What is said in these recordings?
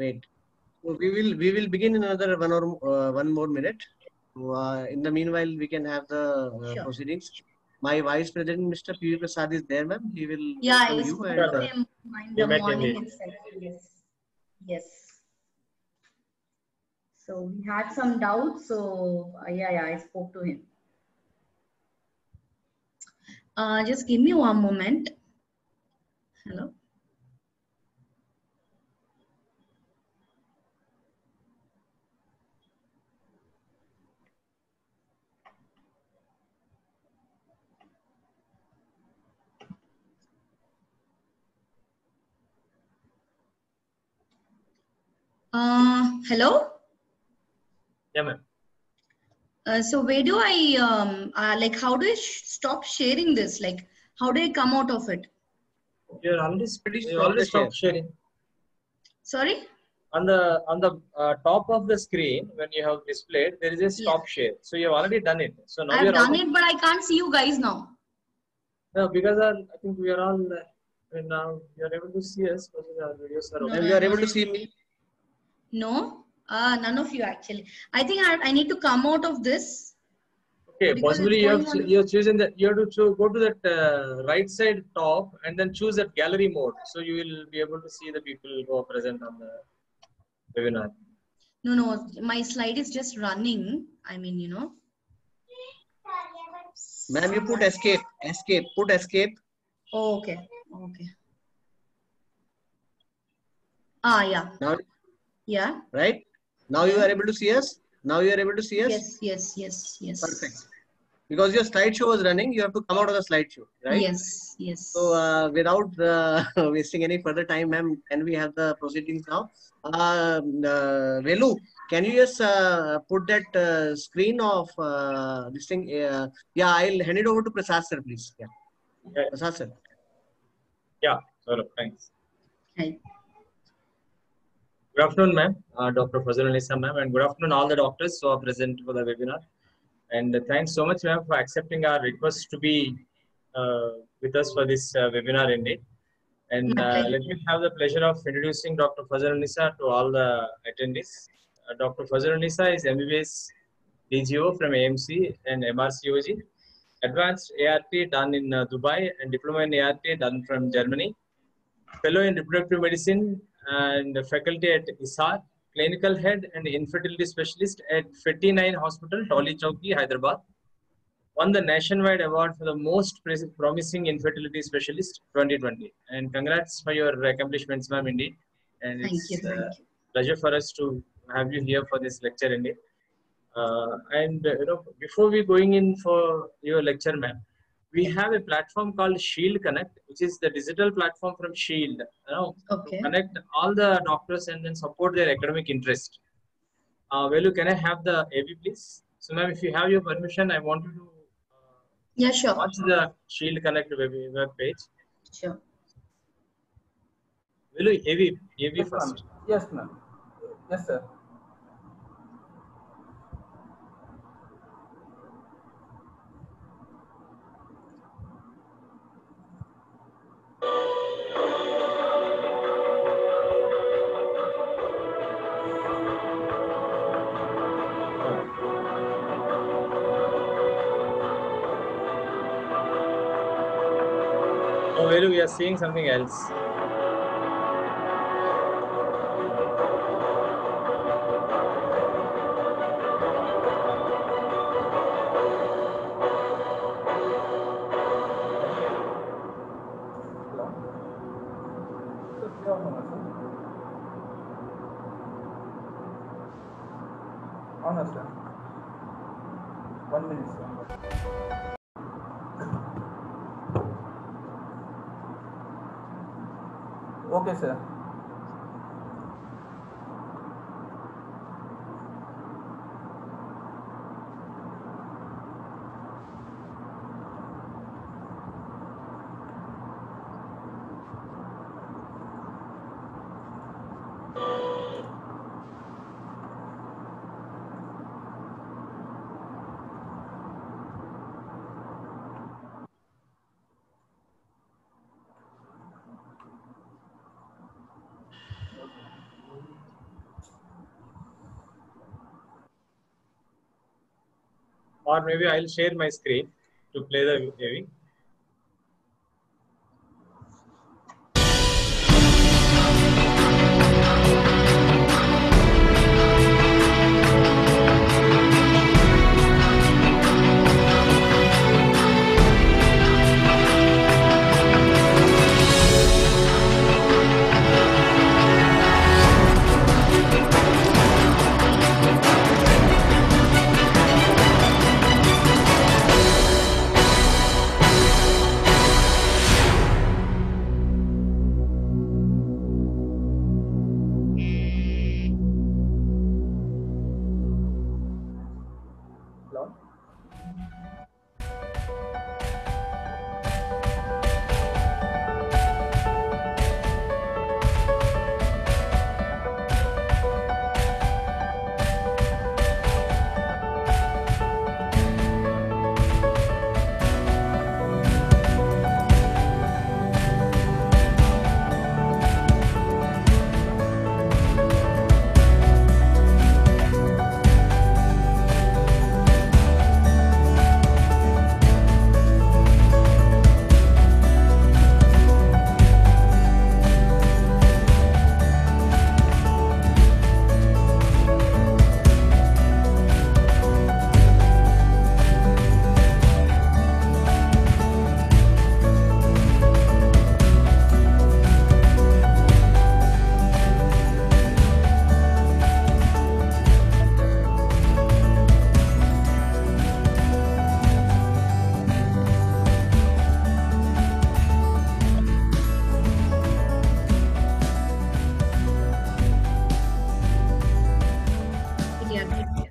Wait. So we will begin in another one more minute. So, in the meanwhile, we can have the Sure. proceedings. My Vice President, Mr. P. V. Prasad, is there, ma'am. He will Yeah, I welcome you. spoke And to him in we the met morning indeed. itself. Yes. Yes. So we had some doubts. So yeah, I spoke to him. Just give me one moment. Hello. Hello. Yeah, ma'am. So where do I like? How do I stop sharing this? Like, how do I come out of it? You already stopped sharing. Sorry. On the top of the screen, when you have displayed, there is a stop share. So you have already done it. So now I've done it, but I can't see you guys now. No, because I think we are all now you are able to see us. Our videos are no, open. you are able to see me. No, none of you actually. I think I need to come out of this. Okay, possibly you have chosen that you have to go to that right side top and then choose that gallery mode. So you will be able to see the people who are present on the webinar. No, my slide is just running. I mean, you know. Ma'am, you put escape. Put escape. Oh, okay. Yeah. Now, yeah. Right? Now you are able to see us? Now you are able to see us? Yes. Perfect. Because your slideshow was running, you have to come out of the slideshow, right? Yes. So without wasting any further time, ma'am, can we have the proceedings now? Velu, can you just put that screen of this thing? Yeah, I'll hand it over to Prasad sir, please. Yeah. Prasad sir. Yeah, Saurabh, thanks. Hi. Good afternoon, ma'am, Dr. Fazlunisa, ma'am, and good afternoon all the doctors who are present for the webinar. And thanks so much, ma'am, for accepting our request to be with us for this webinar indeed. And let me have the pleasure of introducing Dr. Fazlunisa to all the attendees. Dr. Fazlunisa is MBBS DGO from AMC and MRCOG. Advanced ART done in Dubai and Diploma in ART done from Germany. Fellow in Reproductive Medicine and faculty at ISAR, clinical head and infertility specialist at 59 Hospital, Tolly Chowki, Hyderabad. Won the nationwide award for the most promising infertility specialist 2020. And congrats for your accomplishments, ma'am, indeed. And it's a pleasure for us to have you here for this lecture, indeed. Before we going in for your lecture, ma'am, we have a platform called Shield Connect, which is the digital platform from Shield, to connect all the doctors and then support their academic interest. Velu, can I have the AV, please? So, ma'am, if you have your permission, I want you to watch the Shield Connect web page. Sure. Velu, AV yes, first. Yes, ma'am. Yes, sir. Oh, Velu, we are seeing something else. Honest, sir. 1 minute, sir. Okay, sir. or maybe I'll share my screen to play the viewing. Hello? Yeah, great. Yeah.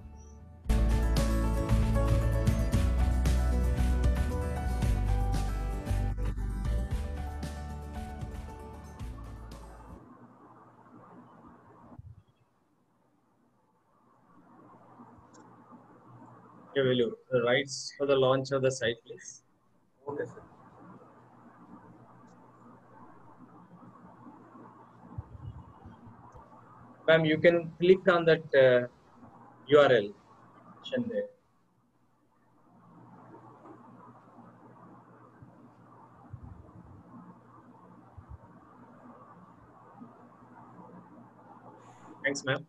Okay, will you the rights for the launch of the site, please? Okay, sir. Ma'am, you can click on that URL mentioned there. Thanks, ma'am.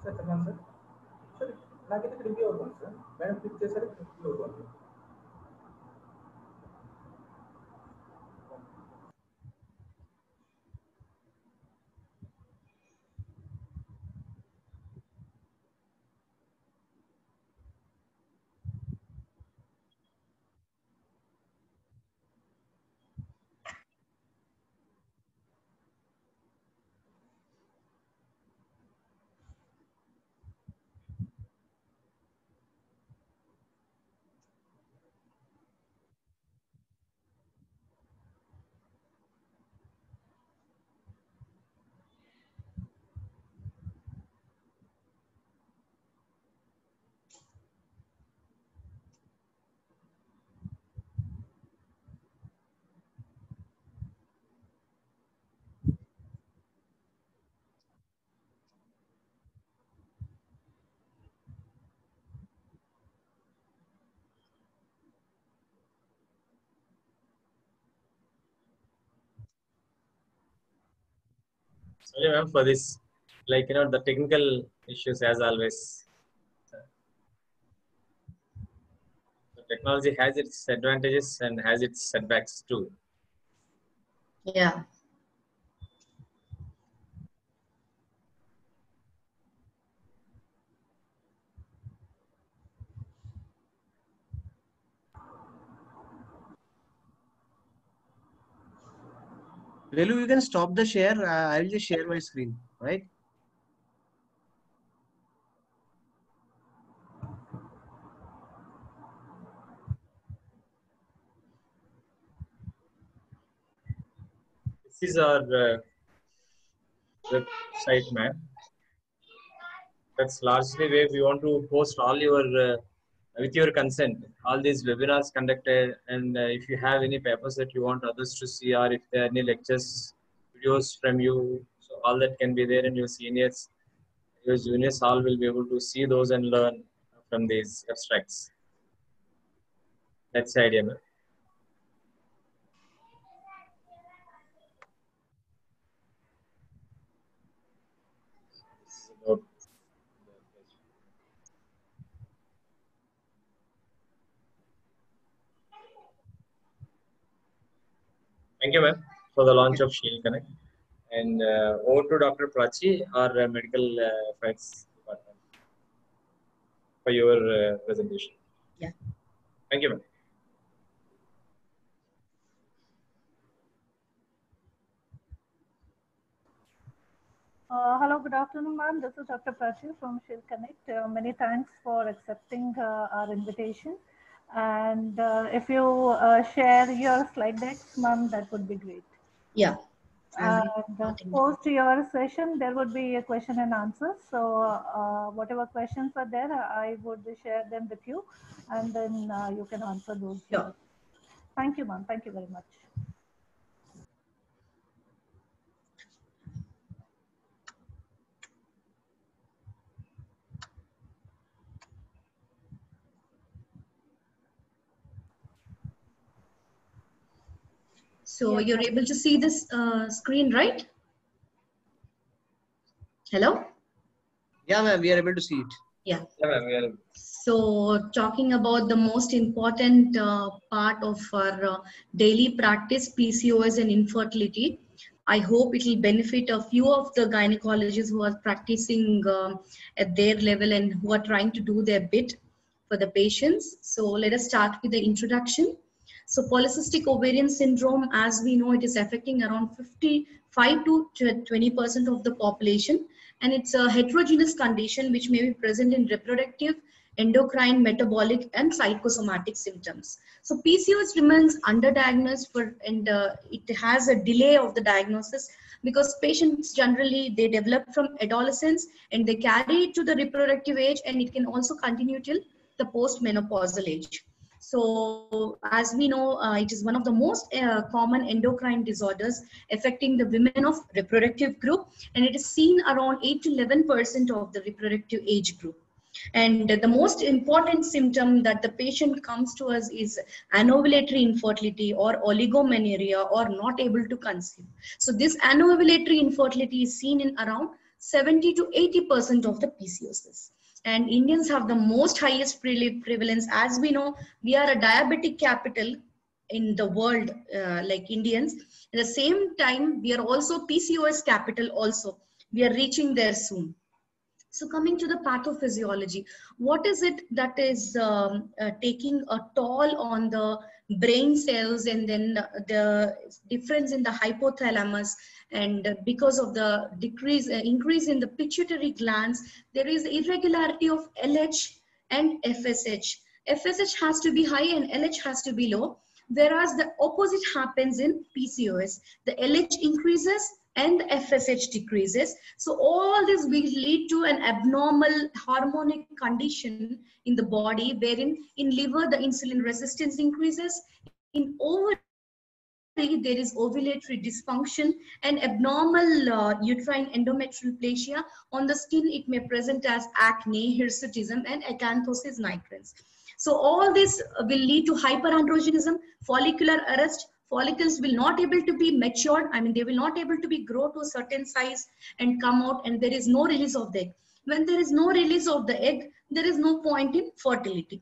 Sir చెప్పండి sir. Sir నాకైతే ఇక్కడ review అవుతుంది sir. Madam click చేశారు review అవుతుంది. Sorry, ma'am, for this, like, the technical issues as always. The technology has its advantages and has its setbacks too. Yeah. Velu, you can stop the share. I'll just share my screen, right? This is our website, ma'am. That's largely where we want to post all your, with your consent, all these webinars conducted. And if you have any papers that you want others to see, or if there are any lectures, videos from you, so all that can be there, and your seniors, your juniors all will be able to see those and learn from these abstracts. That's the idea, ma'am. Thank you, ma'am, for the launch of Shield Connect. And over to Dr. Prachi, our medical affairs department, for your presentation. Yeah. Thank you, ma'am. Hello, good afternoon, ma'am. This is Dr. Prachi from Shield Connect. Many thanks for accepting our invitation. And if you share your slide decks, ma'am, that would be great. Yeah. And post your session, there would be a question and answer. So whatever questions are there, I would share them with you, and then you can answer those. Sure. Thank you, ma'am. Thank you very much. So you're able to see this screen, right? Hello? Yeah, ma'am, we are able to see it. Yeah. Yeah, ma'am, we are. So talking about the most important part of our daily practice, PCOS and infertility, I hope it will benefit a few of the gynecologists who are practicing at their level and who are trying to do their bit for the patients. So let us start with the introduction. So polycystic ovarian syndrome, as we know, it is affecting around 55 to 20% of the population. And it's a heterogeneous condition which may be present in reproductive, endocrine, metabolic, and psychosomatic symptoms. So PCOS remains underdiagnosed and it has a delay of the diagnosis because patients generally, they develop from adolescence and they carry it to the reproductive age, and it can also continue till the postmenopausal age. So as we know, it is one of the most common endocrine disorders affecting the women of reproductive group, and it is seen around 8 to 11% of the reproductive age group. And the most important symptom that the patient comes to us is anovulatory infertility or oligomenorrhea or not able to conceive. So this anovulatory infertility is seen in around 70 to 80% of the PCOS. And Indians have the most highest prevalence. As we know, we are a diabetic capital in the world, like Indians. At the same time, we are also PCOS capital also. We are reaching there soon. So coming to the pathophysiology, what is it that is taking a toll on the brain cells, and then the difference in the hypothalamus, and because of the increase in the pituitary glands, there is irregularity of LH and FSH. FSH has to be high and LH has to be low, whereas the opposite happens in PCOS. The LH increases and the FSH decreases. So all this will lead to an abnormal harmonic condition in the body, wherein in liver the insulin resistance increases, in ovary there is ovulatory dysfunction and abnormal uterine endometrioplasia. On the skin it may present as acne, hirsutism, and acanthosis nigrans. So all this will lead to hyperandrogenism, follicular arrest. Follicles will not able to be matured. I mean, they will not able to be grow to a certain size and come out, and there is no release of the egg. When there is no release of the egg, there is no point in fertility.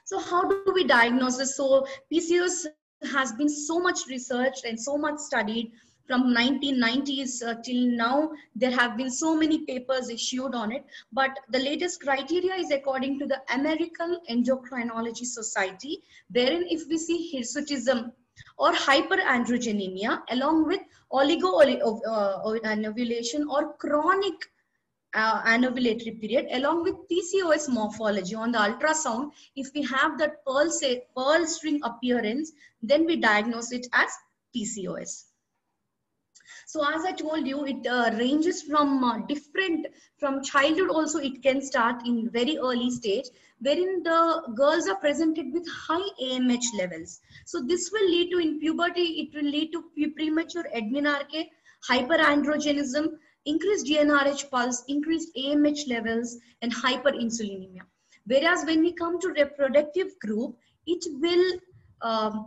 So how do we diagnose this? So PCOS has been so much researched and so much studied from 1990s till now. There have been so many papers issued on it, but the latest criteria is according to the American Endocrinology Society, wherein if we see hirsutism or hyperandrogenemia along with oligoanovulation or chronic anovulatory period along with PCOS morphology on the ultrasound, if we have that pearl string appearance, then we diagnose it as PCOS. So as I told you, it ranges from from childhood also. It can start in very early stage, wherein the girls are presented with high AMH levels. So this will lead to, in puberty, it will lead to premature admenarche, hyperandrogenism, increased GnRH pulse, increased AMH levels, and hyperinsulinemia. Whereas when we come to reproductive group, it will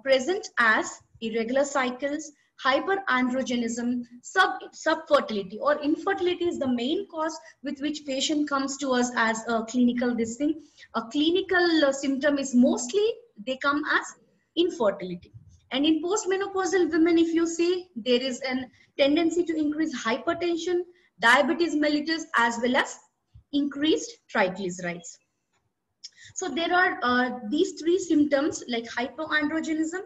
present as irregular cycles, hyperandrogenism, subfertility or infertility is the main cause with which patient comes to us as a clinical this thing. A clinical symptom is mostly they come as infertility. And in postmenopausal women, if you see, there is a tendency to increase hypertension, diabetes mellitus, as well as increased triglycerides. So there are these three symptoms like hypoandrogenism,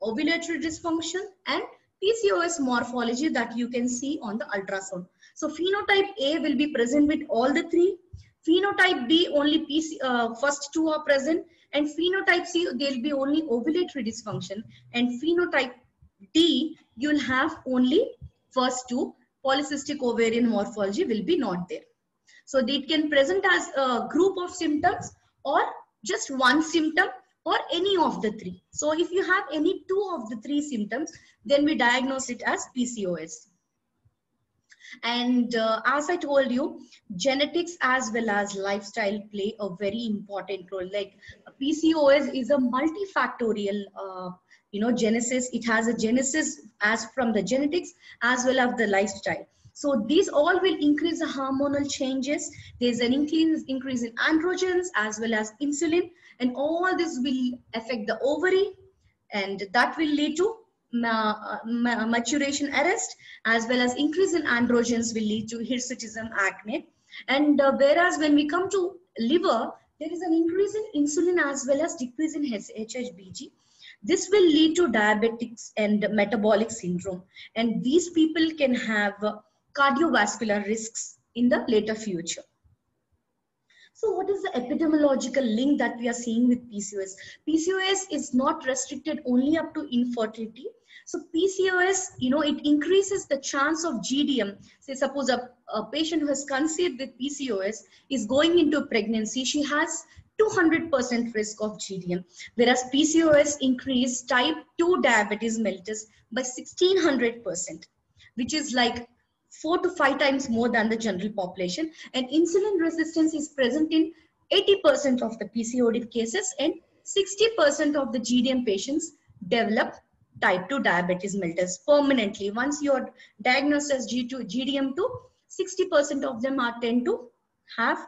ovulatory dysfunction, and PCOS morphology that you can see on the ultrasound. So phenotype A will be present with all the three. Phenotype B, only first two are present, and phenotype C, there will be only ovulatory dysfunction, and phenotype D, you'll have only first two. Polycystic ovarian morphology will be not there. So it can present as a group of symptoms or just one symptom or any of the three. So if you have any two of the three symptoms, then we diagnose it as PCOS. And as I told you, genetics as well as lifestyle play a very important role. Like PCOS is a multifactorial genesis. It has a genesis as from the genetics as well as the lifestyle. So these all will increase the hormonal changes. There's an increase in androgens as well as insulin, and all this will affect the ovary, and that will lead to maturation arrest, as well as increase in androgens will lead to hirsutism, acne. And whereas when we come to liver, there is an increase in insulin as well as decrease in HHBG. This will lead to diabetics and metabolic syndrome, and these people can have cardiovascular risks in the later future. So what is the epidemiological link that we are seeing with PCOS? PCOS is not restricted only up to infertility. So PCOS, it increases the chance of GDM. Say suppose a patient who has conceived with PCOS is going into pregnancy, she has 200% risk of GDM, whereas PCOS increase type 2 diabetes mellitus by 1600%, which is like 4 to 5 times more than the general population. And insulin resistance is present in 80% of the PCOD cases, and 60% of the GDM patients develop type 2 diabetes mellitus permanently. Once you're diagnosed as GDM2, 60% of them tend to have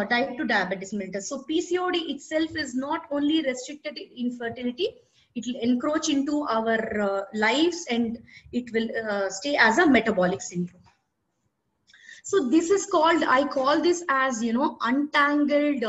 type 2 diabetes mellitus. So PCOD itself is not only restricted in infertility, it will encroach into our lives, and it will stay as a metabolic syndrome. So this is called, I call this as, untangled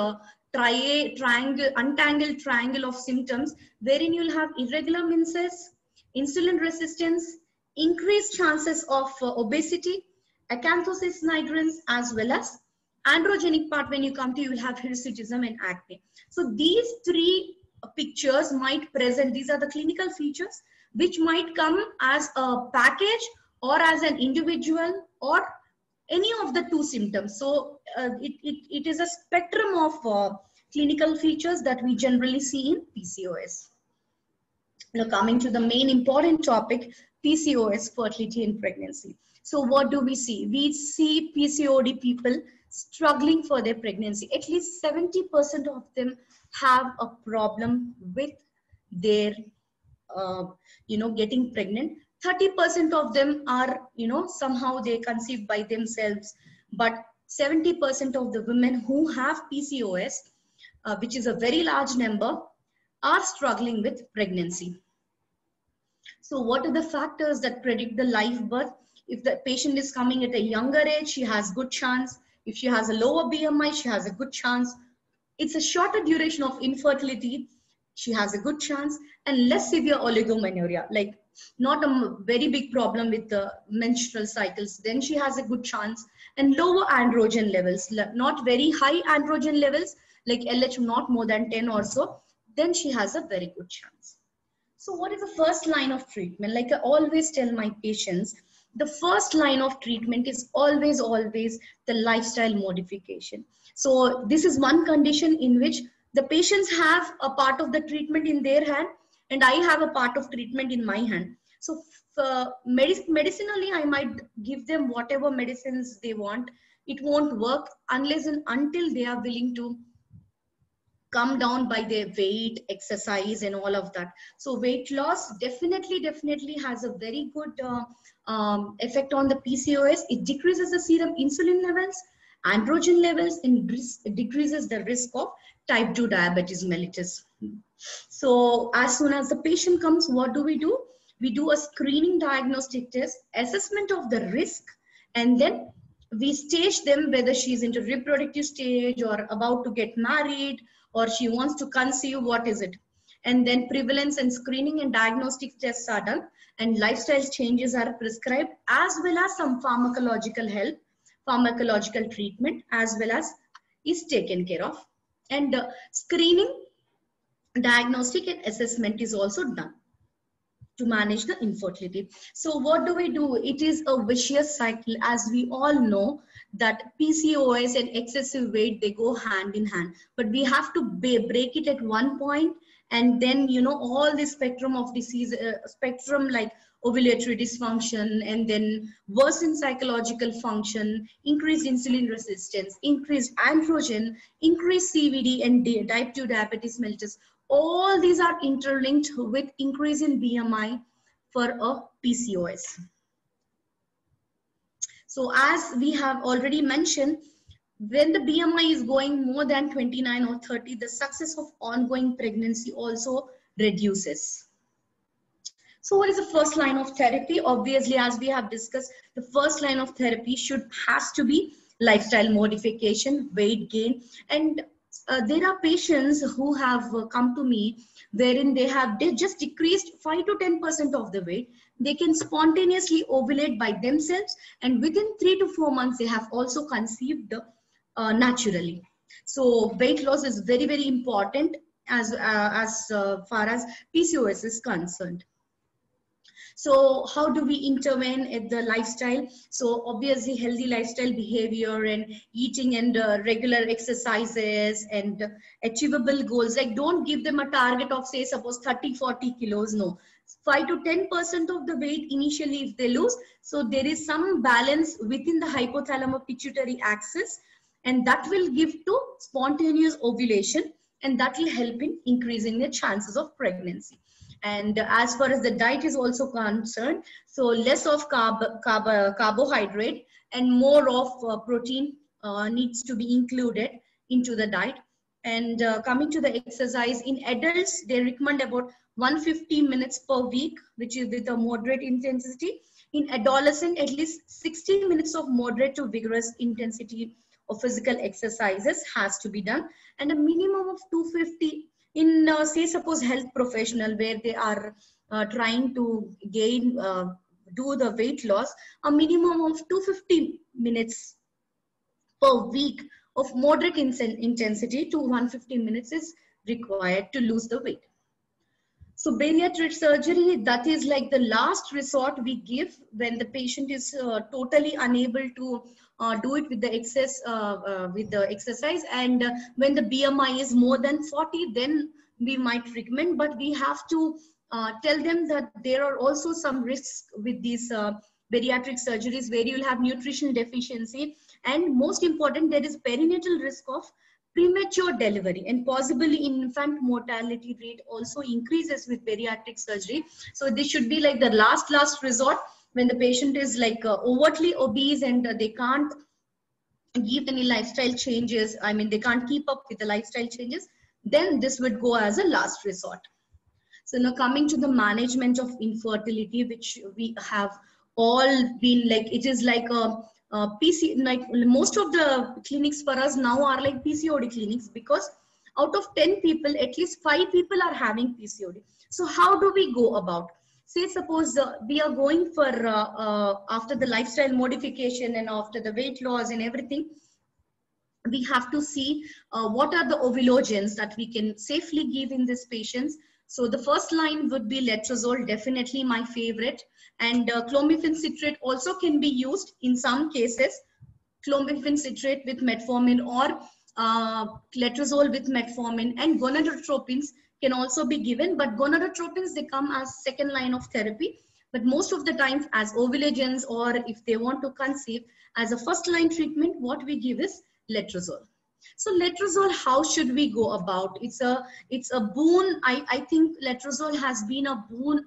triangle of symptoms, wherein you'll have irregular menses, insulin resistance, increased chances of obesity, acanthosis nigrans, as well as androgenic part. When you come to, you will have hirsutism and acne. So these three pictures might present, these are the clinical features which might come as a package or as an individual or any of the two symptoms. So it is a spectrum of clinical features that we generally see in PCOS. Now coming to the main important topic, PCOS, fertility and pregnancy. So what do we see? We see PCOD people struggling for their pregnancy. At least 70% of them have a problem with their, getting pregnant. 30% of them are, somehow they conceive by themselves. But 70% of the women who have PCOS, which is a very large number, are struggling with pregnancy. So what are the factors that predict the live birth? If the patient is coming at a younger age, she has good chance. If she has a lower BMI, she has a good chance. It's a shorter duration of infertility, she has a good chance. And less severe oligomenorrhea, like not a very big problem with the menstrual cycles, then she has a good chance. And lower androgen levels, not very high androgen levels, like LH not more than 10 or so, then she has a very good chance. So what is the first line of treatment? Like I always tell my patients, the first line of treatment is always the lifestyle modification. So this is one condition in which the patients have a part of the treatment in their hand and I have a part of treatment in my hand. So medicinally, I might give them whatever medicines they want. It won't work unless and until they are willing to come down by their weight, exercise, and all of that. So weight loss definitely has a very good effect on the PCOS. It decreases the serum insulin levels, androgen levels, and decreases the risk of type 2 diabetes mellitus. So as soon as the patient comes, what do? We do a screening diagnostic test, assessment of the risk, and then we stage them whether she's into reproductive stage or about to get married or she wants to conceive, what is it? And then prevalence and screening and diagnostic tests are done and lifestyle changes are prescribed, as well as some pharmacological help, pharmacological treatment as well as is taken care of. And screening, diagnostic and assessment is also done to manage the infertility. So what do? It is a vicious cycle, as we all know that PCOS and excessive weight, they go hand in hand, but we have to break it at one point, and then all the spectrum of disease, spectrum like ovulatory dysfunction, and then worsened psychological function, increased insulin resistance, increased androgen, increased CVD and type 2 diabetes mellitus. All these are interlinked with increase in BMI for a PCOS. So as we have already mentioned, when the BMI is going more than 29 or 30, the success of ongoing pregnancy also reduces. So what is the first line of therapy? Obviously, as we have discussed, the first line of therapy has to be lifestyle modification, weight gain, and there are patients who have come to me wherein they just decreased 5 to 10% of the weight. They can spontaneously ovulate by themselves, and within 3 to 4 months, they have also conceived naturally. So weight loss is very, very important as far as PCOS is concerned. So how do we intervene at the lifestyle? So obviously healthy lifestyle behavior and eating and regular exercises and achievable goals. Like don't give them a target of say suppose 30-40 kilos. No, 5 to 10% of the weight initially if they lose. So there is some balance within the hypothalamus pituitary axis, and that will give to spontaneous ovulation, and that will help in increasing the chances of pregnancy. And as far as the diet is also concerned, so less of carbohydrate and more of protein needs to be included into the diet. And coming to the exercise, in adults, they recommend about 150 minutes per week, which is with a moderate intensity. In adolescent, at least 60 minutes of moderate to vigorous intensity of physical exercises has to be done, and a minimum of 250 in say suppose health professional where they are trying to gain do the weight loss, a minimum of 250 minutes per week of moderate intensity to 150 minutes is required to lose the weight. So bariatric surgery, that is like the last resort we give when the patient is totally unable to do it with the excess with the exercise, and when the BMI is more than 40, then we might recommend, but we have to tell them that there are also some risks with these bariatric surgeries where you will have nutritional deficiency, and most important, there is perinatal risk of premature delivery, and possibly infant mortality rate also increases with bariatric surgery. So this should be like the last resort when the patient is like overtly obese and they can't give any lifestyle changes. I mean, they can't keep up with the lifestyle changes, then this would go as a last resort. So now coming to the management of infertility, which we have all been like, it is like a PC, like most of the clinics for us now are like PCOD clinics, because out of 10 people, at least 5 people are having PCOD. So how do we go about? Say suppose we are going for after the lifestyle modification and after the weight loss and everything, we have to see what are the ovulogens that we can safely give in these patients. So the first line would be letrozole, definitely my favorite. And clomiphene citrate also can be used in some cases. Clomiphene citrate with metformin or letrozole with metformin, and gonadotropins can also be given, but gonadotropins, they come as second line of therapy. But most of the times as ovulagens, or if they want to conceive, as a first line treatment, what we give is letrozole. So letrozole, how should we go about? It's a boon. I think letrozole has been a boon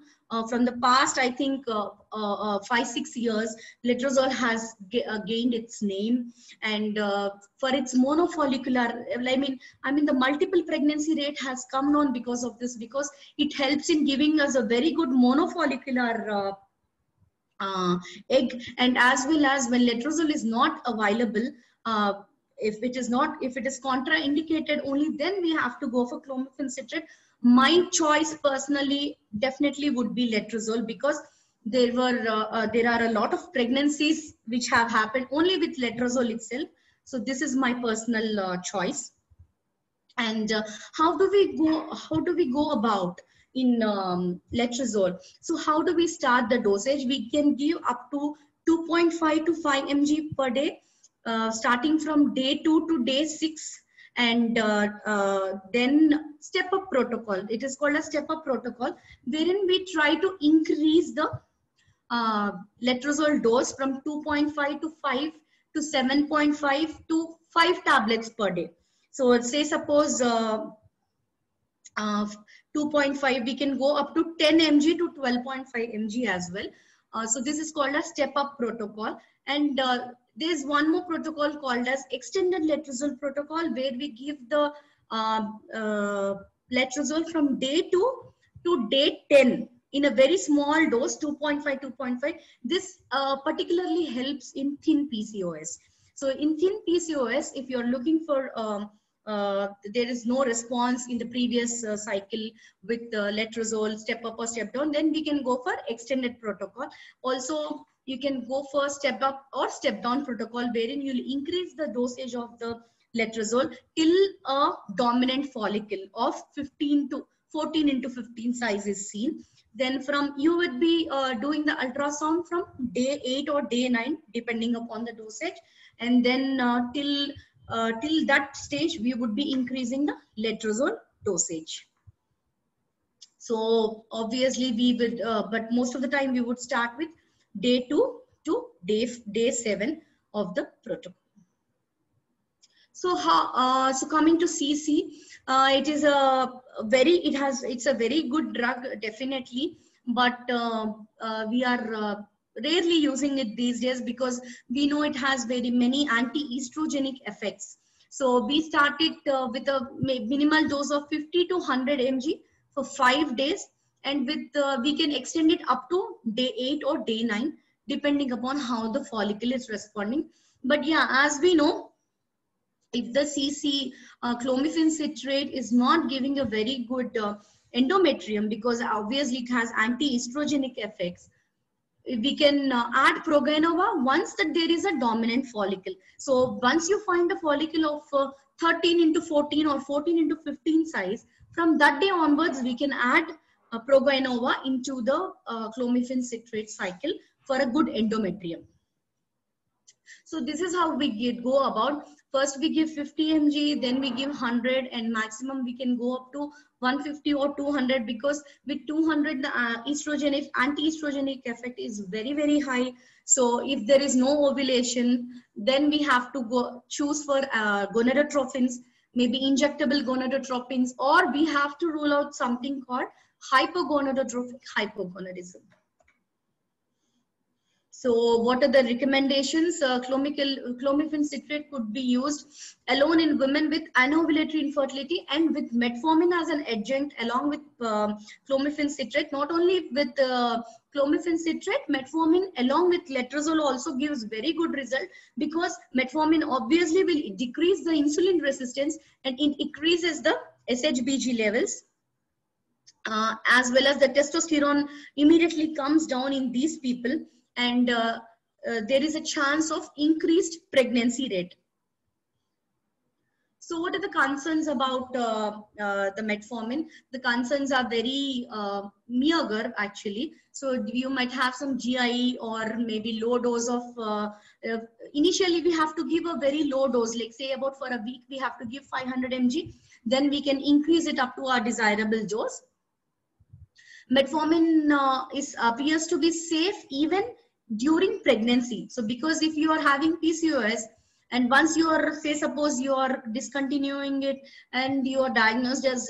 from the past. I think 5-6 years, letrozole has gained its name, and for its monofollicular, I mean the multiple pregnancy rate has come down because of this, because it helps in giving us a very good monofollicular egg. And as well as when letrozole is not available, if it is contraindicated, only then we have to go for clomiphene citrate. My choice personally definitely would be letrozole, because there are a lot of pregnancies which have happened only with letrozole itself. So this is my personal choice. And how do we go about in letrozole? So how do we start the dosage? We can give up to 2.5 to 5 mg per day, starting from day 2 to day 6, and then step-up protocol. It is called a step-up protocol, wherein we try to increase the letrozole dose from 2.5 to 5 to 7.5 to 5 tablets per day. So say suppose 2.5, we can go up to 10 mg to 12.5 mg as well. So this is called a step-up protocol. And there's one more protocol called as extended letrozole protocol, where we give the letrozole from day 2 to day 10 in a very small dose, 2.5. This particularly helps in thin PCOS. So in thin PCOS, if you're looking for there is no response in the previous cycle with letrozole, step up or step down, then we can go for extended protocol. Also, you can go for step up or step down protocol, wherein you'll increase the dosage of the letrozole till a dominant follicle of 14 into 15 size is seen. Then you would be doing the ultrasound from day 8 or day 9, depending upon the dosage. And then till that stage, we would be increasing the letrozole dosage. So obviously we would, but most of the time we would start with day 2 to day 7 of the protocol. So so coming to CC, it is it's a very good drug, definitely, but we are rarely using it these days, because we know it has very many anti-estrogenic effects. So we started with a minimal dose of 50 to 100 mg for 5 days, and with we can extend it up to day 8 or day 9, depending upon how the follicle is responding. But yeah, as we know, if the CC clomiphene citrate is not giving a very good endometrium, because obviously it has anti-estrogenic effects, we can add Proguanova once that there is a dominant follicle. So once you find a follicle of 13 into 14 or 14 into 15 size, from that day onwards, we can add Proguanova into the clomiphene citrate cycle for a good endometrium. So this is how we go about. First we give 50 mg, then we give 100, and maximum we can go up to 150 or 200, because with 200 the anti-estrogenic effect is very, very high. So if there is no ovulation, then we have to choose for gonadotropins, maybe injectable gonadotropins, or we have to rule out something called hypogonadotrophic hypogonadism. So what are the recommendations? Clomiphene citrate could be used alone in women with anovulatory infertility, and with metformin as an adjunct along with clomiphene citrate. Not only with clomiphene citrate, metformin along with letrozole also gives very good result, because metformin obviously will decrease the insulin resistance, and it increases the SHBG levels. As well as the testosterone immediately comes down in these people, and there is a chance of increased pregnancy rate. So what are the concerns about the metformin? The concerns are very meager actually. So you might have some GI or maybe low dose of, initially we have to give a very low dose, like say about for a week, we have to give 500 mg. Then we can increase it up to our desirable dose. Metformin appears to be safe even during pregnancy. So because if you are having PCOS, and once you are, say suppose you are discontinuing it and you are diagnosed as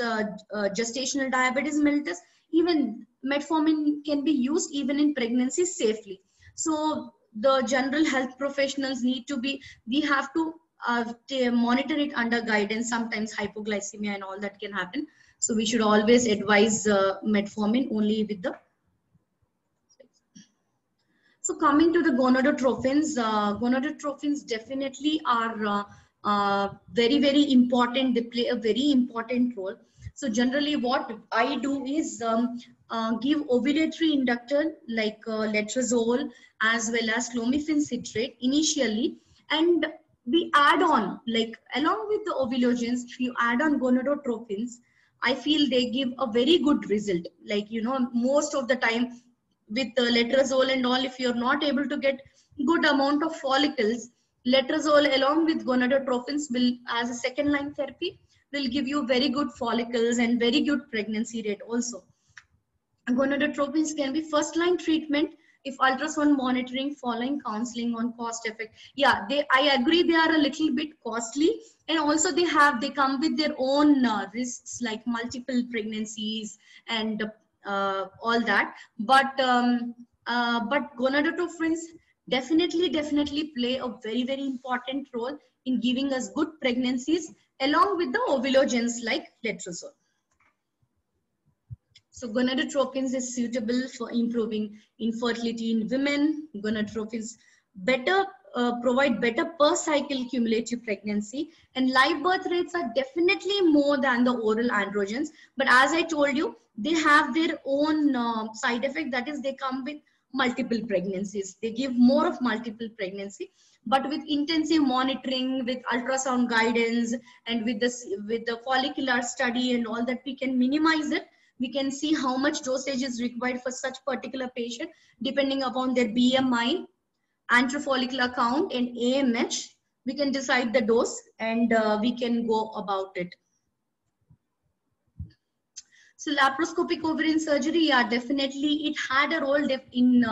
gestational diabetes mellitus, even metformin can be used even in pregnancy safely. So the general health professionals need to be, we have to monitor it under guidance. Sometimes hypoglycemia and all that can happen. So we should always advise metformin only with the. So coming to the gonadotropins, gonadotropins definitely are very, very important. They play a very important role. So generally what I do is give ovulatory inductor like letrozole as well as clomiphene citrate initially, and we add on, like along with the ovulogens, if you add on gonadotropins, I feel they give a very good result. Like, you know, most of the time with letrozole and all, if you're not able to get good amount of follicles, letrozole along with gonadotropins will, as a second line therapy, will give you very good follicles and very good pregnancy rate also. Gonadotropins can be first line treatment if ultrasound monitoring following counseling on cost effect. Yeah, I agree they are a little bit costly, and also they come with their own risks like multiple pregnancies and all that. But gonadotropins definitely play a very, very important role in giving us good pregnancies along with the ovulogens like letrozole. So gonadotropins is suitable for improving infertility in women. Gonadotropins provide better per cycle cumulative pregnancy, and live birth rates are definitely more than the oral androgens. But as I told you, they have their own side effect, that is they come with multiple pregnancies. They give more of multiple pregnancy, but with intensive monitoring, with ultrasound guidance, and with the follicular study and all that, we can minimize it. We can see how much dosage is required for such particular patient depending upon their BMI, antifollicular count, and AMH. We can decide the dose and we can go about it. So laparoscopic ovarian surgery, yeah, definitely it had a role in,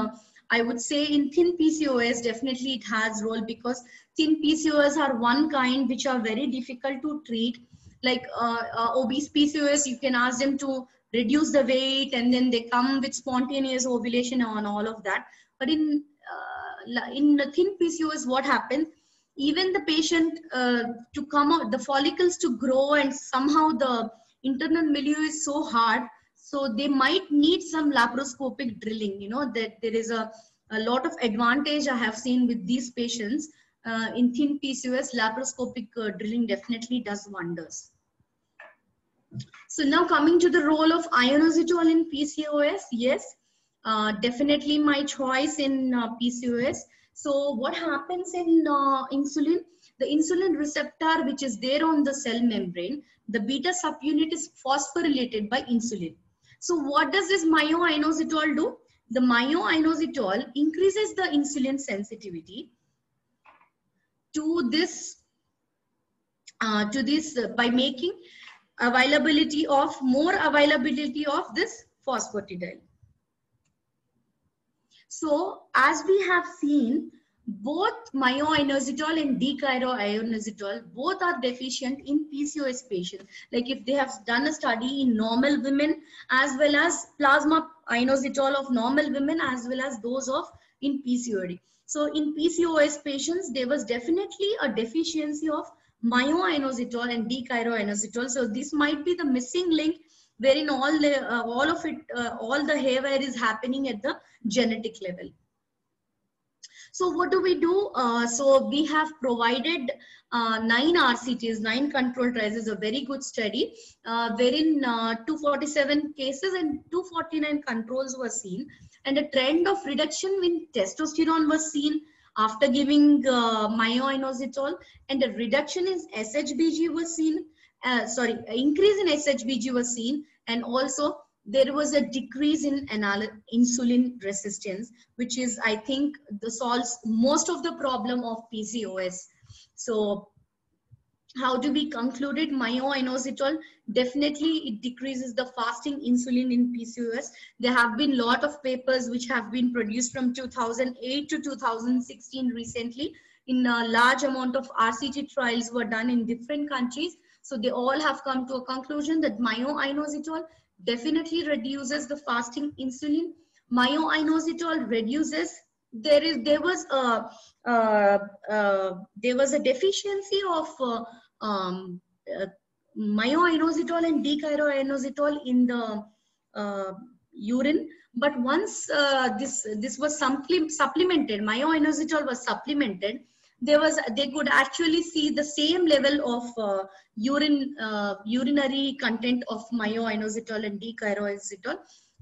I would say in thin PCOS, definitely it has role, because thin PCOS are one kind which are very difficult to treat. Like obese PCOS, you can ask them to reduce the weight and then they come with spontaneous ovulation and all of that. But in the thin PCOS, what happens? Even the patient to come out, the follicles to grow, and somehow the internal milieu is so hard, so they might need some laparoscopic drilling. You know that there is a lot of advantage I have seen with these patients in thin PCOS. Laparoscopic drilling definitely does wonders. So now coming to the role of ionositol in PCOS, yes, definitely my choice in PCOS. So what happens in insulin? The insulin receptor which is there on the cell membrane, the beta subunit is phosphorylated by insulin. So what does this myo-inositol do? The myo-inositol increases the insulin sensitivity to this by making more availability of this phosphatidyl. So as we have seen, both myo-inositol and D-chiro-inositol both are deficient in PCOS patients. Like if they have done a study in normal women as well as plasma inositol of normal women as well as those of in PCOD. So in PCOS patients, there was definitely a deficiency of myo-inositol and D-chiro-inositol. So this might be the missing link wherein all the haywire is happening at the genetic level. So what do we do? So we have provided 9 RCTs, 9 control trials. Is a very good study wherein 247 cases and 249 controls were seen, and a trend of reduction in testosterone was seen after giving myo-inositol, and a reduction in SHBG was seen. Increase in SHBG was seen, and also there was a decrease in insulin resistance, which is, I think, solves most of the problem of PCOS. So how do we conclude it? Myo-inositol, definitely it decreases the fasting insulin in PCOS. There have been a lot of papers which have been produced from 2008 to 2016 recently. In a large amount of RCT trials were done in different countries. So they all have come to a conclusion that myo-inositol definitely reduces the fasting insulin. Myo-inositol reduces, there was a deficiency of myo-inositol and D-chiro-inositol in the urine, but once this was supplemented, myo-inositol was supplemented, they could actually see the same level of urinary content of myo-inositol and D-chiro-inositol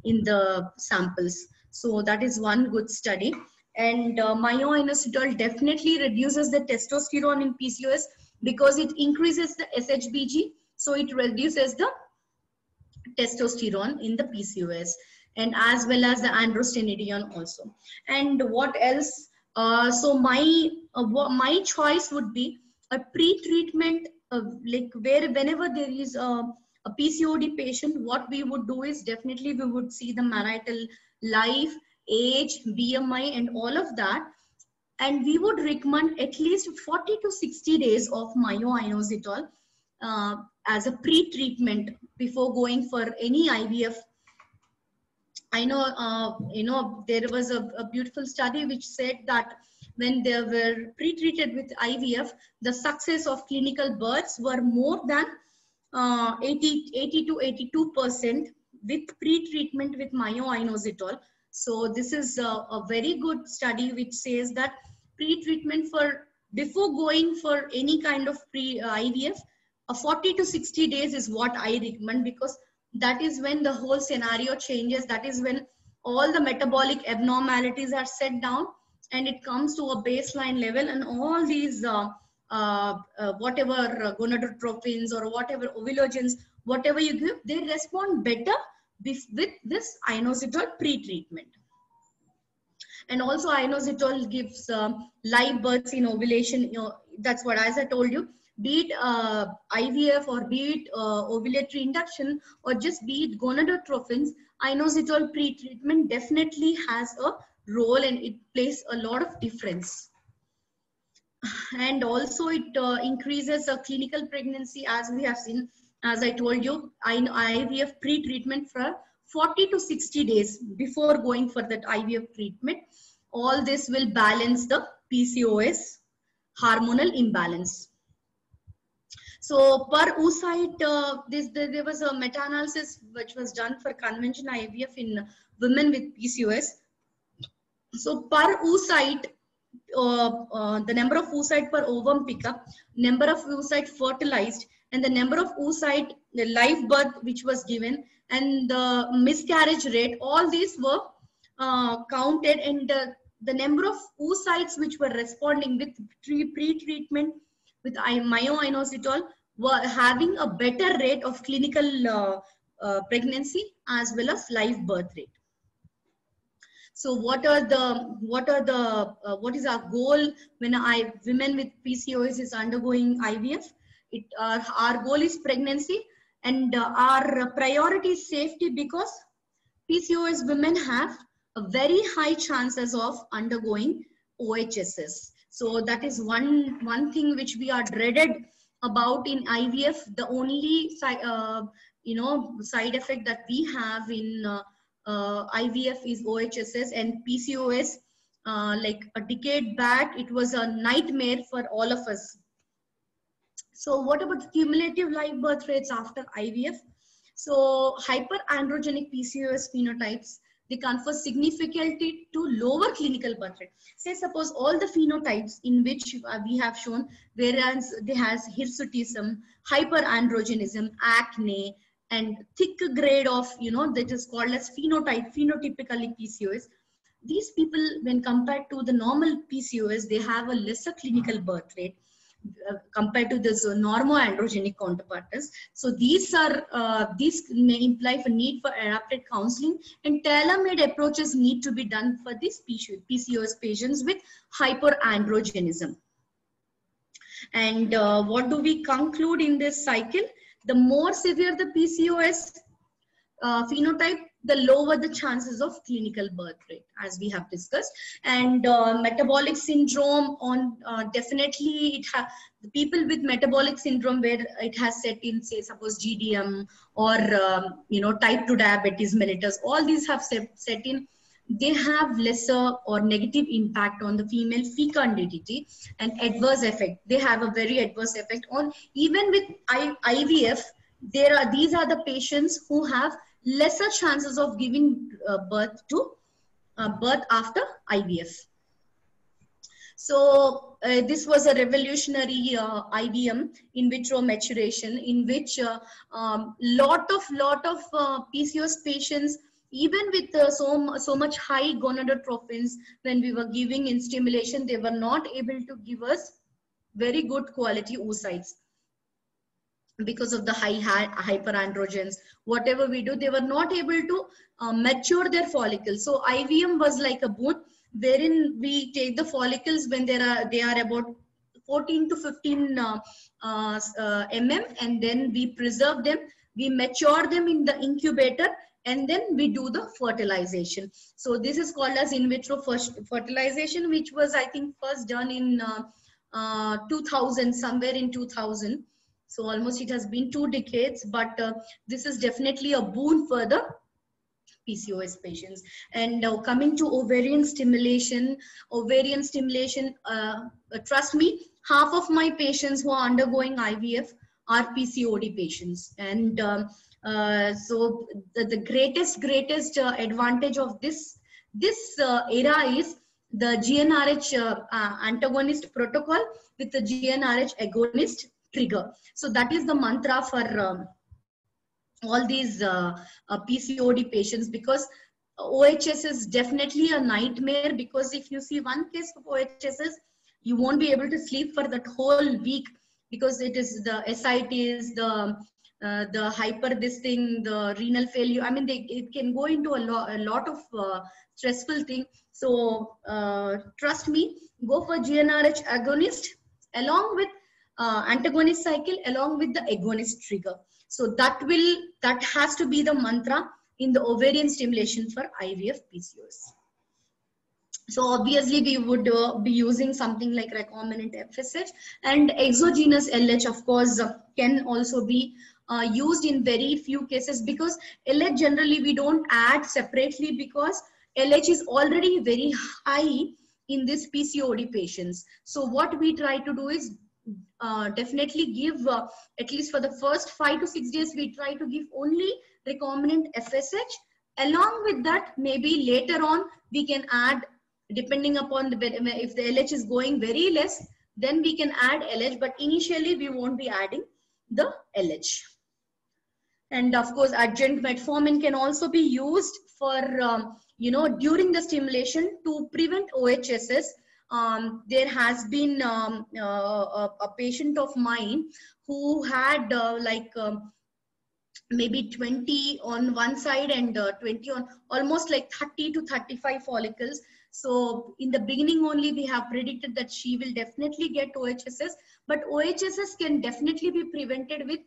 in the samples. So that is one good study. And myo-inositol definitely reduces the testosterone in PCOS because it increases the SHBG, so it reduces the testosterone in the PCOS, and as well as the androstenedione also. And what else? So my choice would be a pre-treatment, like whenever there is a PCOD patient, what we would do is definitely we would see the marital life, age, BMI, and all of that. And we would recommend at least 40 to 60 days of myo-inositol as a pre-treatment before going for any IVF. I know, there was a beautiful study which said that when they were pre-treated with IVF, the success of clinical births were more than 80 to 82% with pre-treatment with myo-inositol. So this is a very good study which says that pre-treatment before going for any kind of IVF, 40 to 60 days is what I recommend, because that is when the whole scenario changes. That is when all the metabolic abnormalities are set down and it comes to a baseline level, and all these whatever gonadotropins or whatever ovulogens, whatever you give, they respond better with this inositol pre-treatment. And also inositol gives live births in ovulation. That's what, as I told you, be it IVF or be it ovulatory induction or just be it gonadotropins, inositol pre-treatment definitely has a role and it plays a lot of difference. And also it increases a clinical pregnancy, as we have seen, as I told you, IVF pre-treatment for 40 to 60 days before going for that IVF treatment. All this will balance the PCOS hormonal imbalance. So per oocyte, there was a meta-analysis which was done for conventional IVF in women with PCOS. So per oocyte, the number of oocyte per ovum pickup, number of oocyte fertilized, and the number of oocyte, the live birth which was given, and the miscarriage rate, all these were counted, and the number of oocytes which were responding with pre-treatment with myo-inositol were having a better rate of clinical pregnancy as well as live birth rate. So what is our goal when women with PCOS is undergoing IVF? Our goal is pregnancy, and our priority is safety, because PCOS women have a very high chances of undergoing OHSS. So that is one thing which we are dreaded about in IVF. The only side effect that we have in IVF is OHSS, and PCOS. Like a decade back, it was a nightmare for all of us. So what about cumulative live birth rates after IVF? So hyperandrogenic PCOS phenotypes, they confer significantly to lower clinical birth rate. Say suppose all the phenotypes in which we have shown, whereas they has hirsutism, hyperandrogenism, acne, and thick grade of, that is called as phenotypically PCOS. these people, when compared to the normal PCOS, they have a lesser clinical birth rate compared to this normoandrogenic counterparts. So these may imply for need for adapted counseling, and tailor-made approaches need to be done for these PCOS patients with hyperandrogenism. And what do we conclude in this cycle? The more severe the PCOS phenotype, the lower the chances of clinical birth rate, as we have discussed. And metabolic syndrome, on definitely the people with metabolic syndrome where it has set in, say, suppose GDM or type 2 diabetes mellitus, all these have set in. They have lesser or negative impact on the female fecundity and adverse effect. They have a very adverse effect on, even with IVF. These are the patients who have lesser chances of giving birth after IVF. So this was a revolutionary IVM, in vitro maturation, in which lot of PCOS patients, even with so much high gonadotrophins, when we were giving in stimulation, they were not able to give us very good quality oocytes because of the high hyperandrogens. Whatever we do, they were not able to mature their follicles. So IVM was like a boon, wherein we take the follicles when they are about 14 to 15 mm, and then we preserve them, we mature them in the incubator, and then we do the fertilization. So this is called as in vitro fertilization, which was, I think, first done in 2000, somewhere in 2000. So almost it has been 2 decades, but this is definitely a boon for the PCOS patients. And coming to ovarian stimulation, trust me, half of my patients who are undergoing IVF are PCOD patients. And so the greatest advantage of this era is the GnRH antagonist protocol with the GnRH agonist trigger. So that is the mantra for all these PCOD patients, because OHS is definitely a nightmare, because if you see one case of OHSs, you won't be able to sleep for that whole week, because it is the ascites, the the renal failure. I mean, it can go into a lot of stressful thing. So trust me, go for GnRH agonist along with antagonist cycle along with the agonist trigger. So that has to be the mantra in the ovarian stimulation for IVF PCOS. So obviously we would be using something like recombinant FSH, and exogenous LH, of course, can also be used in very few cases, because LH generally we don't add separately, because LH is already very high in this PCOD patients. So what we try to do is definitely give, at least for the first 5 to 6 days, we try to give only recombinant FSH. Along with that, maybe later on we can add, depending upon if the LH is going very less, then we can add LH, but initially we won't be adding the LH. And of course, adjunct metformin can also be used for, during the stimulation to prevent OHSs. There has been a patient of mine who had maybe 20 on one side and 20 on, almost like 30 to 35 follicles. So in the beginning only, we have predicted that she will definitely get OHSs, but OHSs can definitely be prevented with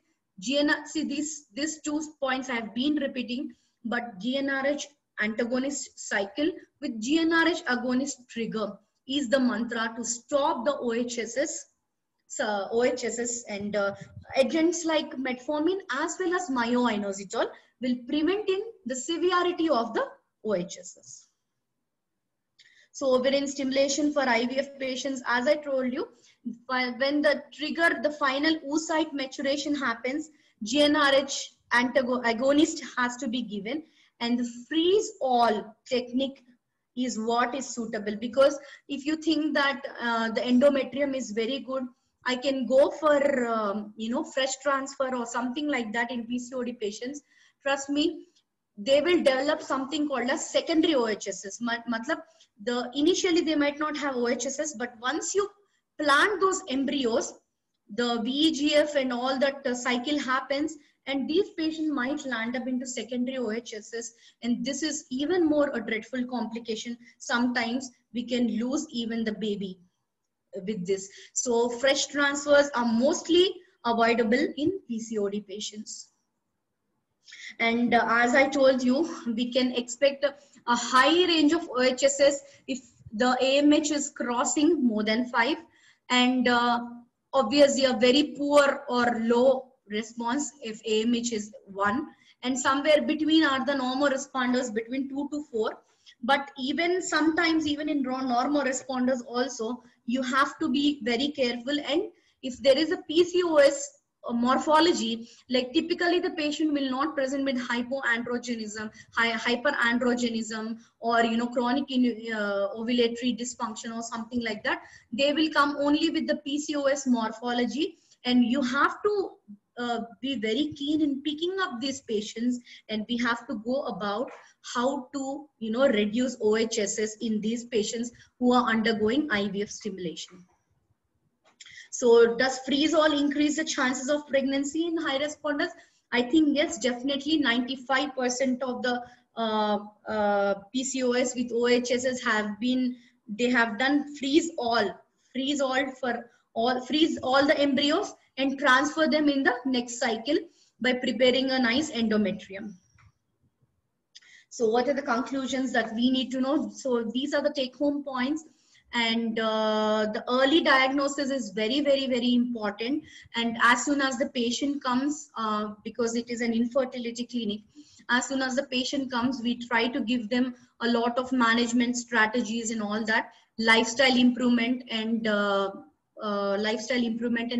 GnRH. See, these 2 points I have been repeating, but GnRH antagonist cycle with GnRH agonist trigger is the mantra to stop the OHSs. So OHSs and agents like metformin as well as myoinositol will prevent the severity of the OHSs. So ovarian stimulation for IVF patients, as I told you, when the final oocyte maturation happens, GnRH agonist has to be given, and the freeze all technique is what is suitable. Because if you think that the endometrium is very good, I can go for fresh transfer or something like that in PCOD patients. Trust me, they will develop something called as secondary OHSS. Matlab, initially they might not have OHSS, but once you plant those embryos, the VEGF and all that cycle happens, and these patients might land up into secondary OHSS, and this is even more a dreadful complication. Sometimes we can lose even the baby with this. So fresh transfers are mostly avoidable in PCOD patients. And as I told you, we can expect a high range of OHSS if the AMH is crossing more than 5, and obviously a very poor or low response if AMH is 1, and somewhere between are the normal responders between 2 to 4. But even sometimes, even in normal responders also, you have to be very careful. And if there is a PCOS morphology, like typically the patient will not present with hypoandrogenism, hyperandrogenism, or chronic ovulatory dysfunction or something like that. They will come only with the PCOS morphology, and you have to be very keen in picking up these patients, and we have to go about how to reduce OHSS in these patients who are undergoing IVF stimulation. So does freeze-all increase the chances of pregnancy in high responders? I think yes, definitely. 95% of the PCOS with OHSS they have done freeze all the embryos and transfer them in the next cycle by preparing a nice endometrium. So what are the conclusions that we need to know? So these are the take-home points. And the early diagnosis is very, very, very important. And as soon as the patient comes, because it is an infertility clinic, as soon as the patient comes, we try to give them a lot of management strategies and all that, lifestyle improvement and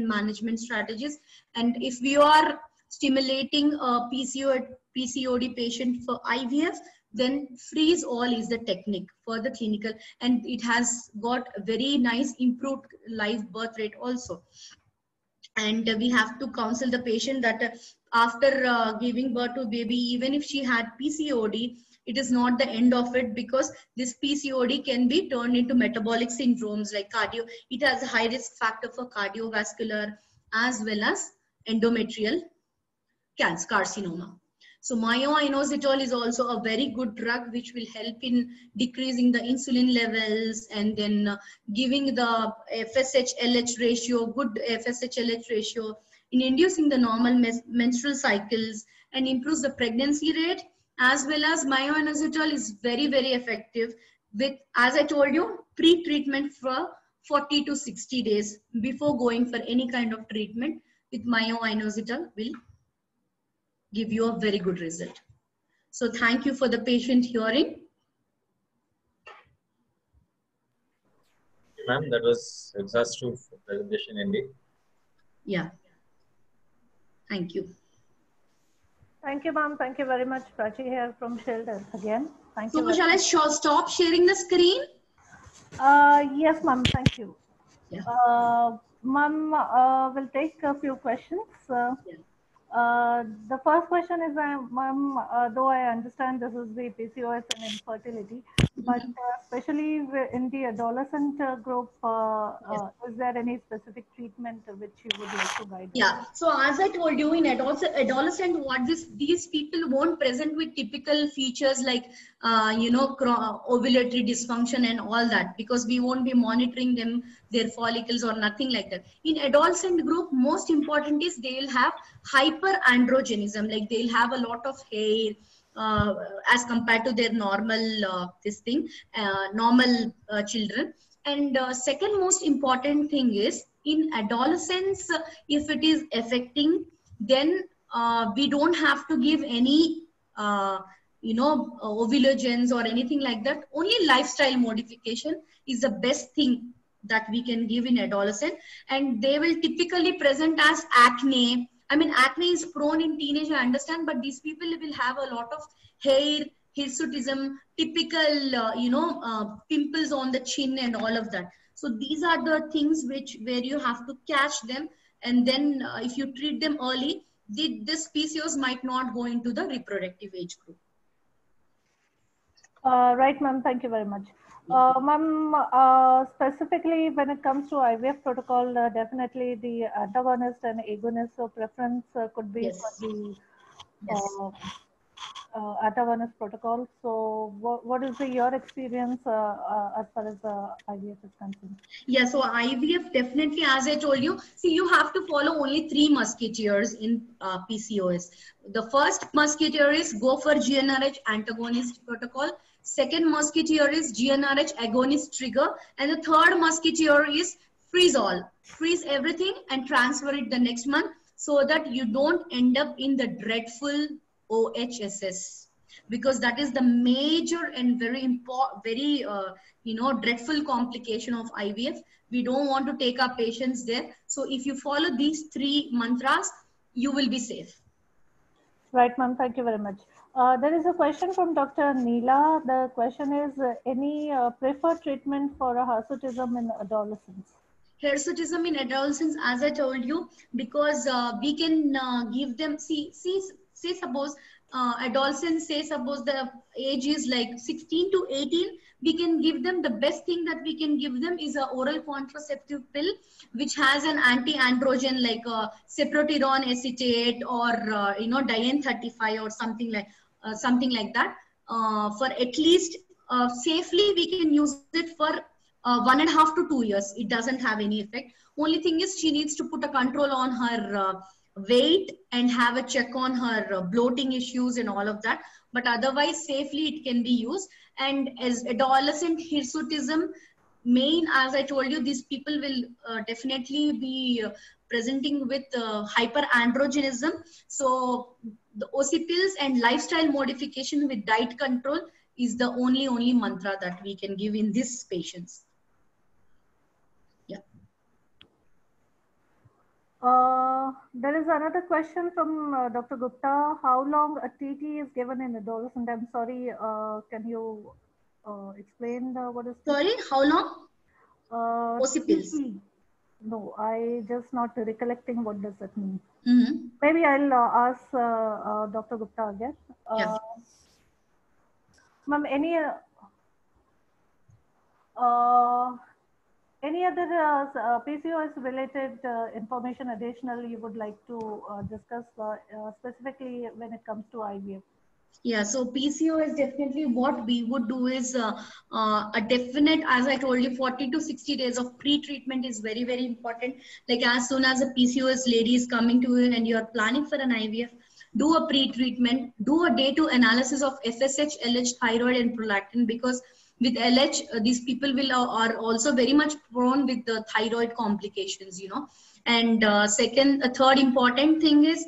management strategies. And if we are stimulating a PCOD patient for IVF, then freeze all is the technique for the clinical, and it has got a very nice improved live birth rate also. And we have to counsel the patient that after giving birth to baby, even if she had PCOD, it is not the end of it, because this PCOD can be turned into metabolic syndromes like it has a high risk factor for cardiovascular as well as endometrial carcinoma. So myo-inositol is also a very good drug which will help in decreasing the insulin levels, and then giving the FSH-LH ratio, good FSH-LH ratio, in inducing the normal menstrual cycles, and improves the pregnancy rate. As well as myo-inositol is very, very effective with, as I told you, pre-treatment for 40 to 60 days before going for any kind of treatment. With myo-inositol will give you a very good result. So thank you for the patient hearing. Ma'am, that was exhaustive presentation indeed. Yeah. Thank you. Thank you, ma'am. Thank you very much. Prachi here from Shield again. Thank you. So shall I stop sharing the screen? Yes, ma'am. Thank you. Yeah. Ma'am, we'll take a few questions. The first question is, ma'am, though I understand this is the PCOS and infertility, but especially in the adolescent group, is there any specific treatment which you would like to guide? Yeah. So as I told you, in adolescent, these people won't present with typical features like ovulatory dysfunction and all that, because we won't be monitoring them, their follicles or nothing like that. In adolescent group, most important is they will have hyperandrogenism, like they'll have a lot of hair as compared to their normal normal children. And second most important thing is, in adolescence, if it is affecting, then we don't have to give any ovulagens or anything like that. Only lifestyle modification is the best thing that we can give in adolescent, and they will typically present as acne. I mean, acne is prone in teenage, I understand, but these people will have a lot of hair, hirsutism, typical, pimples on the chin and all of that. So these are the things where you have to catch them, and then if you treat them early, this PCOS might not go into the reproductive age group. Right, ma'am. Thank you very much. Ma'am, specifically when it comes to IVF protocol, definitely the antagonist and agonist, so preference could be Yes. for the Yes. antagonist protocol. So, what is your experience as far as IVF is concerned? Yeah, so IVF definitely, as I told you, see, you have to follow only 3 musketeers in PCOS. The first musketeer is go for GnRH antagonist protocol. Second musketeer is GnRH agonist trigger. And the third musketeer is freeze all. Freeze everything and transfer it the next month so that you don't end up in the dreadful OHSS. Because that is the major and very important, very dreadful complication of IVF. We don't want to take our patients there. So if you follow these 3 mantras, you will be safe. Right, ma'am. Thank you very much. There is a question from Dr. Neela. The question is, any preferred treatment for a hirsutism in adolescents? Hirsutism in adolescents, as I told you, because we can give them, say suppose adolescents, say suppose the age is like 16 to 18, we can give them, the best thing that we can give them is a oral contraceptive pill, which has an anti-androgen like ceproterone acetate or diane 35 or something like that. For at least safely, we can use it for 1.5 to 2 years. It doesn't have any effect. Only thing is she needs to put a control on her weight and have a check on her bloating issues and all of that. But otherwise, safely it can be used. And as adolescent hirsutism, main, as I told you, these people will definitely be presenting with hyperandrogenism. So the OC pills and lifestyle modification with diet control is the only mantra that we can give in these patients. There is another question from Dr. Gupta. How long a TT is given in adolescent? I'm sorry, can you explain what is Sorry, how long? OC pills. No, I just not recollecting what does that mean. Mm-hmm. Maybe I'll ask Dr. Gupta again. Yeah. Ma'am, any other PCOS related information additional you would like to discuss specifically when it comes to IVF? Yeah, so PCOS definitely what we would do is a definite, as I told you, 40 to 60 days of pre-treatment is very, very important. Like as soon as a PCOS lady is coming to you and you're planning for an IVF, do a pre-treatment, do a day-2 analysis of FSH, LH, thyroid and prolactin, because with LH, these people are also very much prone with the thyroid complications, And third important thing is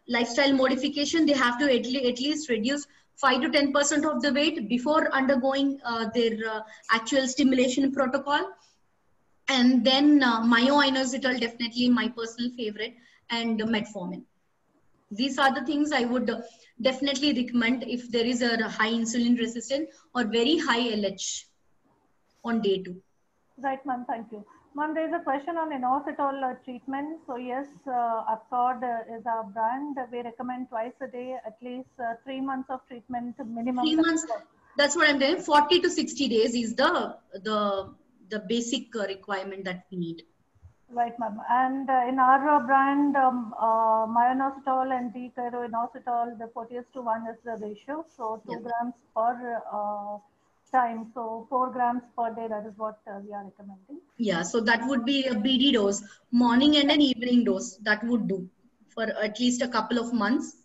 lifestyle modification. They have to at least reduce 5 to 10% of the weight before undergoing their actual stimulation protocol. And then myo-inositol, definitely my personal favorite, and metformin. These are the things I would definitely recommend if there is a high insulin resistant or very high LH on day 2. Right, ma'am. Thank you. Ma'am, there is a question on inositol treatment. So yes, Absord is our brand. We recommend twice a day, at least 3 months of treatment minimum. 3 months. That's what I'm doing. 40 to 60 days is the basic requirement that we need. Right, ma'am. And in our brand, myo-inositol and D-chiro-inositol, the 40:1 is the ratio. So 2 grams per time. So 4 grams per day, that is what we are recommending. Yeah, so that would be a BD dose, morning and an evening dose. That would do for at least a couple of months.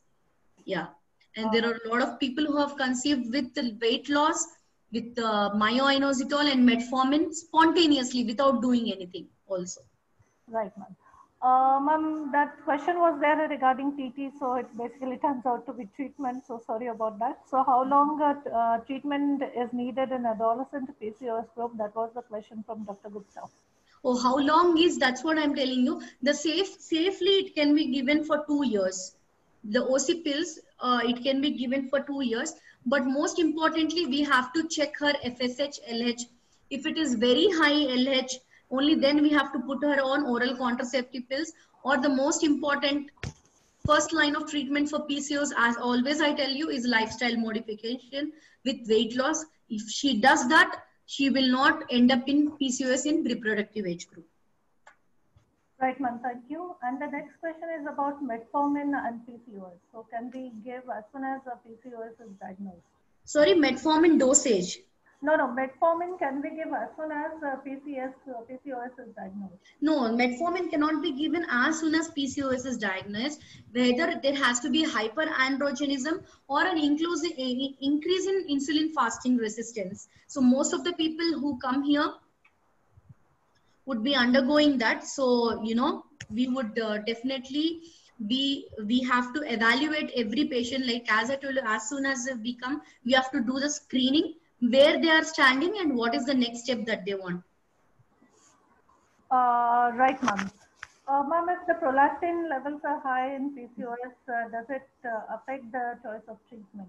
Yeah. And there are a lot of people who have conceived with the weight loss, with myo-inositol and metformin spontaneously without doing anything also. Right, ma'am. Ma'am, that question was there regarding TT, so it basically turns out to be treatment. So sorry about that. So how long treatment is needed in adolescent PCOS group? That was the question from Dr. Gupta. Oh, how long is, that's what I'm telling you. The safely it can be given for 2 years. The OC pills, it can be given for 2 years. But most importantly, we have to check her FSH, LH. If it is very high LH, only then we have to put her on oral contraceptive pills, or the most important First line of treatment for PCOS, as always I tell you, is lifestyle modification with weight loss. If she does that, she will not end up in PCOS in reproductive age group. Right, ma'am, thank you. And the next question is about metformin and PCOS. So can we give as soon as a PCOS is diagnosed? Sorry, metformin dosage. No, metformin can we give as soon as PCOS is diagnosed? No, metformin cannot be given as soon as PCOS is diagnosed. Whether there has to be hyperandrogenism or an increase in insulin fasting resistance. So most of the people who come here would be undergoing that. So, you know, we would definitely we have to evaluate every patient. Like as I told you, as soon as we come, we have to do the screening, where they are standing and what is the next step that they want. Right, ma'am. Ma'am, if the prolactin levels are high in PCOS, does it affect the choice of treatment?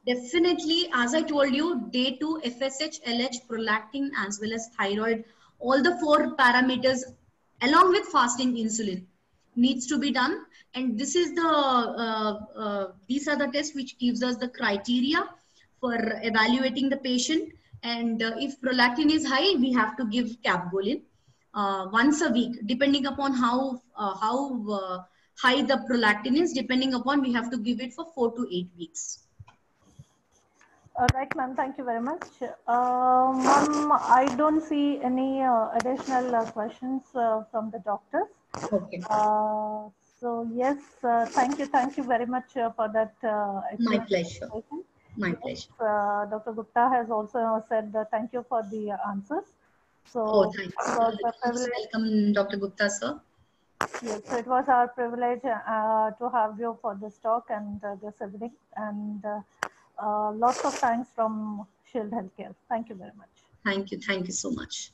Definitely, as I told you, day 2, FSH, LH, prolactin, as well as thyroid, all the 4 parameters along with fasting insulin needs to be done. And this is the these are the tests which gives us the criteria for evaluating the patient. And if prolactin is high, we have to give Capgolin once a week, depending upon how high the prolactin is. Depending upon, we have to give it for 4 to 8 weeks. All right, ma'am. Thank you very much. Ma'am, I don't see any additional questions from the doctors. Okay. So yes, thank you very much for that. My pleasure. My pleasure. Dr. Gupta has also said thank you for the answers. So, oh, thanks. Welcome, Dr. Gupta, sir. Yes, so it was our privilege to have you for this talk and this evening. And lots of thanks from Shield Healthcare. Thank you very much. Thank you so much.